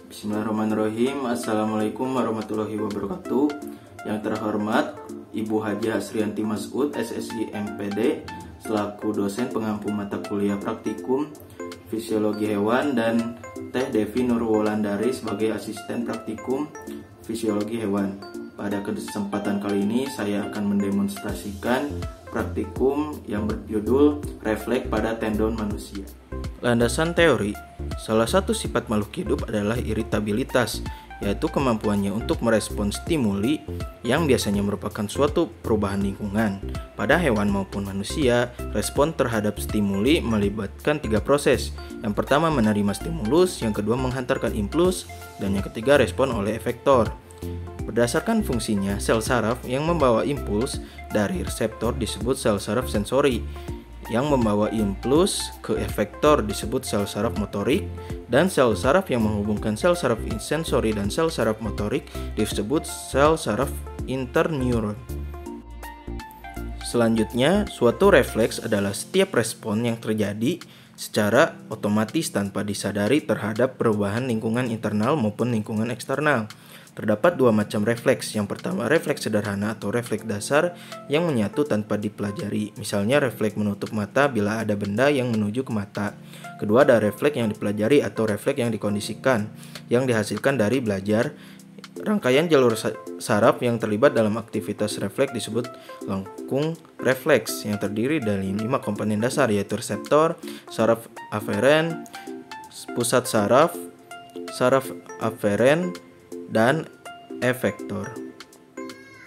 Bismillahirrahmanirrahim. Assalamualaikum warahmatullahi wabarakatuh. Yang terhormat Ibu Haji Hasrianti Mas'ud, SSI MPD, selaku dosen pengampu mata kuliah praktikum fisiologi hewan, dan Teh Devi Nurwulandari sebagai asisten praktikum fisiologi hewan. Pada kesempatan kali ini saya akan mendemonstrasikan praktikum yang berjudul refleks pada tendon manusia. Landasan teori, salah satu sifat makhluk hidup adalah iritabilitas, yaitu kemampuannya untuk merespon stimuli yang biasanya merupakan suatu perubahan lingkungan. Pada hewan maupun manusia, respon terhadap stimuli melibatkan 3 proses. Yang pertama menerima stimulus, yang kedua menghantarkan impuls, dan yang ketiga respon oleh efektor. Berdasarkan fungsinya, sel saraf yang membawa impuls dari reseptor disebut sel saraf sensori, yang membawa impuls ke efektor disebut sel saraf motorik, dan sel saraf yang menghubungkan sel saraf sensori dan sel saraf motorik disebut sel saraf interneuron. Selanjutnya, suatu refleks adalah setiap respon yang terjadi secara otomatis tanpa disadari terhadap perubahan lingkungan internal maupun lingkungan eksternal. Terdapat 2 macam refleks. Yang pertama, refleks sederhana atau refleks dasar yang menyatu tanpa dipelajari. Misalnya refleks menutup mata bila ada benda yang menuju ke mata. Kedua, ada refleks yang dipelajari atau refleks yang dikondisikan, yang dihasilkan dari belajar. Rangkaian jalur saraf yang terlibat dalam aktivitas refleks disebut lengkung refleks, yang terdiri dari 5 komponen dasar, yaitu reseptor, saraf aferen, pusat saraf, saraf aferen, dan efektor.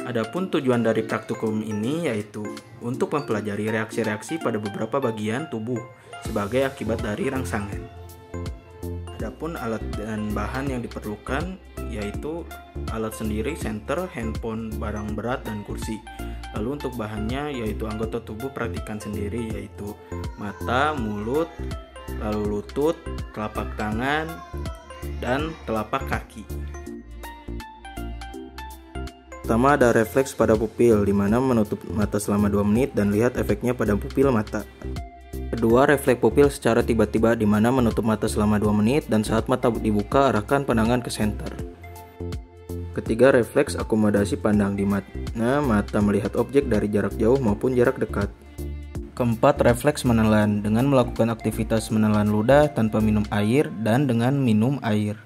Adapun tujuan dari praktikum ini yaitu untuk mempelajari reaksi-reaksi pada beberapa bagian tubuh sebagai akibat dari rangsangan. Adapun alat dan bahan yang diperlukan yaitu alat sendiri, senter, handphone, barang berat, dan kursi. Lalu untuk bahannya yaitu anggota tubuh praktikan sendiri, yaitu mata, mulut, lalu lutut, telapak tangan, dan telapak kaki. Pertama, ada refleks pada pupil, di mana menutup mata selama 2 menit dan lihat efeknya pada pupil mata. Kedua, refleks pupil secara tiba-tiba, di mana menutup mata selama 2 menit dan saat mata dibuka arahkan pandangan ke senter. Ketiga, refleks akomodasi pandang, di mana mata melihat objek dari jarak jauh maupun jarak dekat. Keempat, refleks menelan, dengan melakukan aktivitas menelan ludah tanpa minum air dan dengan minum air.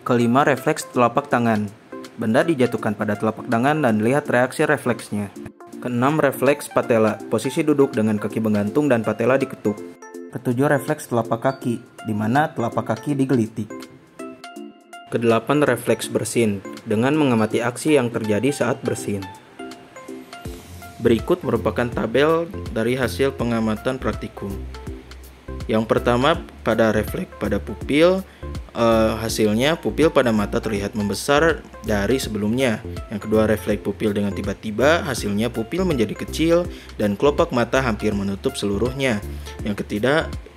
Kelima, refleks telapak tangan. Benda dijatuhkan pada telapak tangan dan lihat reaksi refleksnya. Keenam, refleks patella. Posisi duduk dengan kaki menggantung dan patella diketuk. Ketujuh, refleks telapak kaki, di mana telapak kaki digelitik. Kedelapan, refleks bersin, dengan mengamati aksi yang terjadi saat bersin. Berikut merupakan tabel dari hasil pengamatan praktikum. Yang pertama, pada refleks pada pupil, hasilnya pupil pada mata terlihat membesar dari sebelumnya. Yang kedua, refleks pupil dengan tiba-tiba, hasilnya pupil menjadi kecil dan kelopak mata hampir menutup seluruhnya. Yang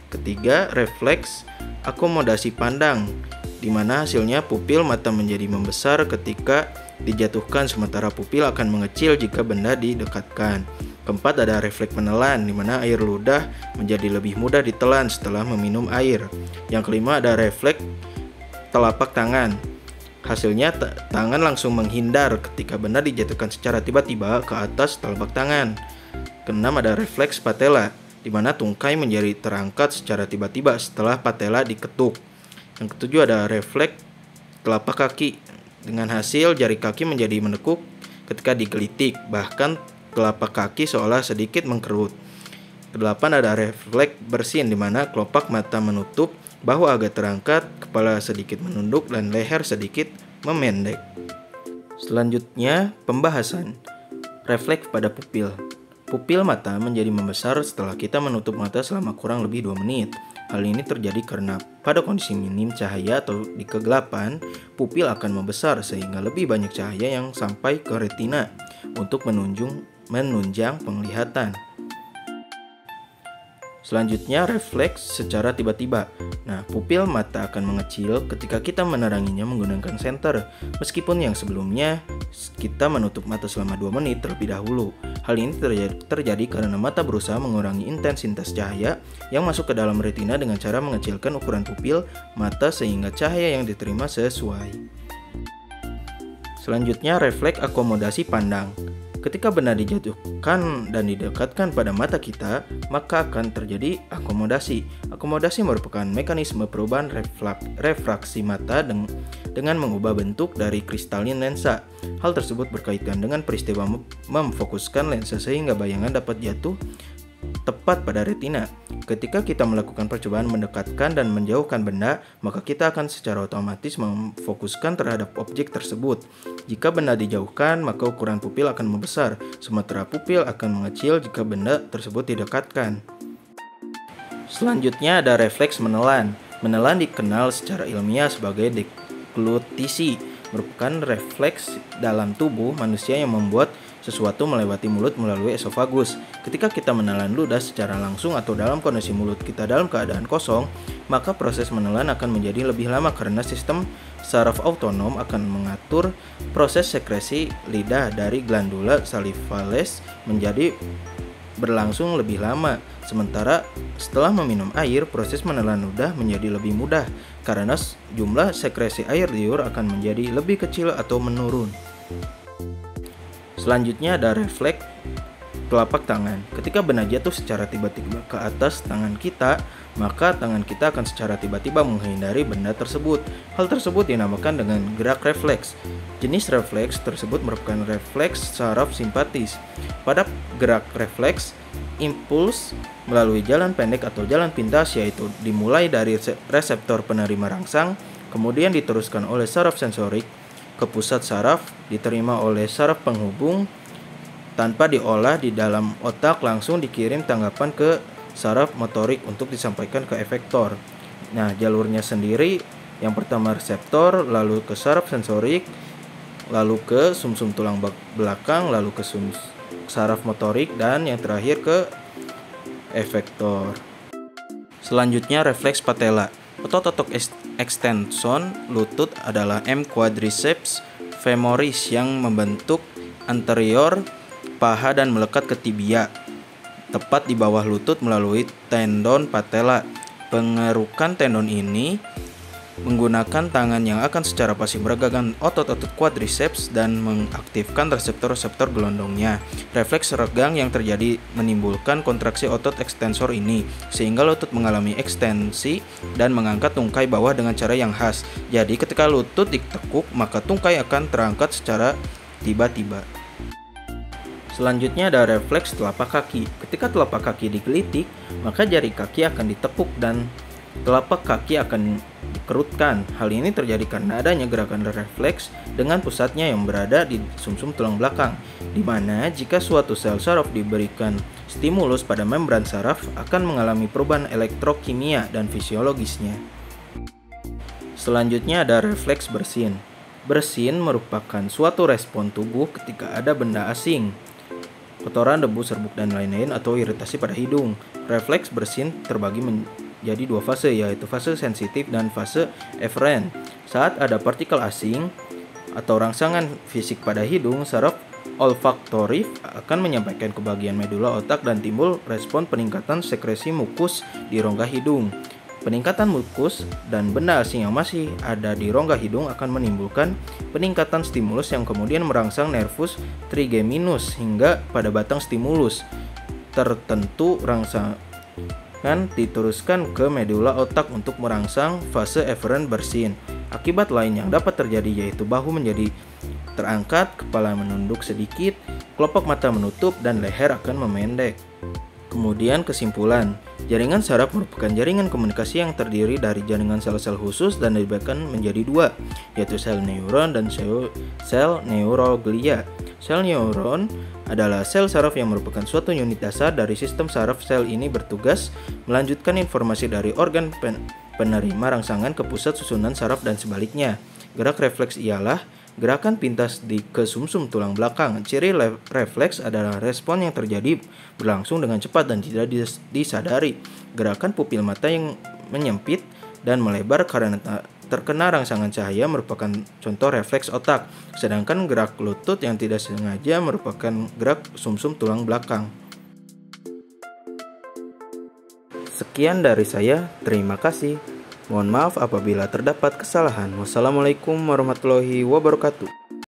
ketiga, refleks akomodasi pandang, di mana hasilnya pupil mata menjadi membesar ketika dijatuhkan, sementara pupil akan mengecil jika benda didekatkan. Keempat, ada refleks menelan, di mana air ludah menjadi lebih mudah ditelan setelah meminum air. Yang kelima, ada refleks telapak tangan. Hasilnya tangan langsung menghindar ketika benda dijatuhkan secara tiba-tiba ke atas telapak tangan. Keenam, ada refleks patella, di mana tungkai menjadi terangkat secara tiba-tiba setelah patella diketuk. Yang ketujuh, ada refleks telapak kaki, dengan hasil jari kaki menjadi menekuk ketika digelitik, bahkan telapak kaki seolah sedikit mengkerut. Kedelapan, ada refleks bersin, di mana kelopak mata menutup, bahu agak terangkat, kepala sedikit menunduk, dan leher sedikit memendek. Selanjutnya, pembahasan refleks pada pupil. Pupil mata menjadi membesar setelah kita menutup mata selama kurang lebih 2 menit. Hal ini terjadi karena pada kondisi minim cahaya atau di kegelapan, pupil akan membesar sehingga lebih banyak cahaya yang sampai ke retina untuk menunjang penglihatan. Selanjutnya, refleks secara tiba-tiba. Nah, pupil mata akan mengecil ketika kita meneranginya menggunakan senter, meskipun yang sebelumnya kita menutup mata selama 2 menit terlebih dahulu. Hal ini terjadi karena mata berusaha mengurangi intensitas cahaya yang masuk ke dalam retina dengan cara mengecilkan ukuran pupil mata sehingga cahaya yang diterima sesuai. Selanjutnya, refleks akomodasi pandang. Ketika benda dijatuhkan dan didekatkan pada mata kita, maka akan terjadi akomodasi. Akomodasi merupakan mekanisme perubahan refraksi mata dengan mengubah bentuk dari kristalin lensa. Hal tersebut berkaitan dengan peristiwa memfokuskan lensa sehingga bayangan dapat jatuh tepat pada retina. Ketika kita melakukan percobaan mendekatkan dan menjauhkan benda, maka kita akan secara otomatis memfokuskan terhadap objek tersebut. Jika benda dijauhkan, maka ukuran pupil akan membesar, sementara pupil akan mengecil jika benda tersebut didekatkan. Selanjutnya ada refleks menelan. Menelan dikenal secara ilmiah sebagai deglutisi, merupakan refleks dalam tubuh manusia yang membuat sesuatu melewati mulut melalui esofagus. Ketika kita menelan ludah secara langsung atau dalam kondisi mulut kita dalam keadaan kosong, maka proses menelan akan menjadi lebih lama karena sistem saraf autonom akan mengatur proses sekresi lidah dari glandula salivales menjadi berlangsung lebih lama. Sementara setelah meminum air, proses menelan ludah menjadi lebih mudah karena jumlah sekresi air liur akan menjadi lebih kecil atau menurun. Selanjutnya ada refleks telapak tangan. Ketika benda jatuh secara tiba-tiba ke atas tangan kita, maka tangan kita akan secara tiba-tiba menghindari benda tersebut. Hal tersebut dinamakan dengan gerak refleks. Jenis refleks tersebut merupakan refleks saraf simpatis. Pada gerak refleks, impuls melalui jalan pendek atau jalan pintas, yaitu dimulai dari reseptor penerima rangsang, kemudian diteruskan oleh saraf sensorik ke pusat saraf, diterima oleh saraf penghubung, tanpa diolah di dalam otak langsung dikirim tanggapan ke saraf motorik untuk disampaikan ke efektor. Nah, jalurnya sendiri yang pertama reseptor, lalu ke saraf sensorik, lalu ke sumsum tulang belakang, lalu ke saraf motorik, dan yang terakhir ke efektor. Selanjutnya refleks patella. Otot-otot ekstenson lutut adalah M. quadriceps femoris yang membentuk anterior paha dan melekat ke tibia, tepat di bawah lutut melalui tendon patella. Pengerukan tendon ini menggunakan tangan yang akan secara pasif meregangkan otot-otot quadriceps dan mengaktifkan reseptor-reseptor gelondongnya. Refleks regang yang terjadi menimbulkan kontraksi otot ekstensor ini, sehingga lutut mengalami ekstensi dan mengangkat tungkai bawah dengan cara yang khas. Jadi ketika lutut ditekuk, maka tungkai akan terangkat secara tiba-tiba. Selanjutnya ada refleks telapak kaki. Ketika telapak kaki digelitik, maka jari kaki akan ditekuk dan telapak kaki akan dikerutkan. Hal ini terjadi karena adanya gerakan refleks dengan pusatnya yang berada di sumsum tulang belakang, di mana jika suatu sel saraf diberikan stimulus pada membran saraf akan mengalami perubahan elektrokimia dan fisiologisnya. Selanjutnya ada refleks bersin. Bersin merupakan suatu respon tubuh ketika ada benda asing, kotoran, debu, serbuk, dan lain-lain atau iritasi pada hidung. Refleks bersin terbagi menjadi 2 fase, yaitu fase sensitif dan fase eferen. Saat ada partikel asing atau rangsangan fisik pada hidung, saraf olfaktoris akan menyampaikan ke bagian medula otak dan timbul respon peningkatan sekresi mukus di rongga hidung. Peningkatan mukus dan benda asing yang masih ada di rongga hidung akan menimbulkan peningkatan stimulus yang kemudian merangsang nervus trigeminus hingga pada batang stimulus tertentu. Rangsangan diteruskan ke medula otak untuk merangsang fase eferen bersin. Akibat lain yang dapat terjadi yaitu bahu menjadi terangkat, kepala menunduk sedikit, kelopak mata menutup, dan leher akan memendek. Kemudian kesimpulan, jaringan saraf merupakan jaringan komunikasi yang terdiri dari jaringan sel-sel khusus dan dibedakan menjadi 2, yaitu sel neuron dan sel neuroglia. Sel neuron adalah sel saraf yang merupakan suatu unit dasar dari sistem saraf. Sel ini bertugas melanjutkan informasi dari organ penerima rangsangan ke pusat susunan saraf dan sebaliknya. Gerak refleks ialah gerakan pintas ke sumsum tulang belakang. Ciri refleks adalah respon yang terjadi berlangsung dengan cepat dan tidak disadari. Gerakan pupil mata yang menyempit dan melebar karena terkena rangsangan cahaya merupakan contoh refleks otak, sedangkan gerak lutut yang tidak sengaja merupakan gerak sumsum tulang belakang. Sekian dari saya, terima kasih. Mohon maaf apabila terdapat kesalahan. Wassalamualaikum warahmatullahi wabarakatuh.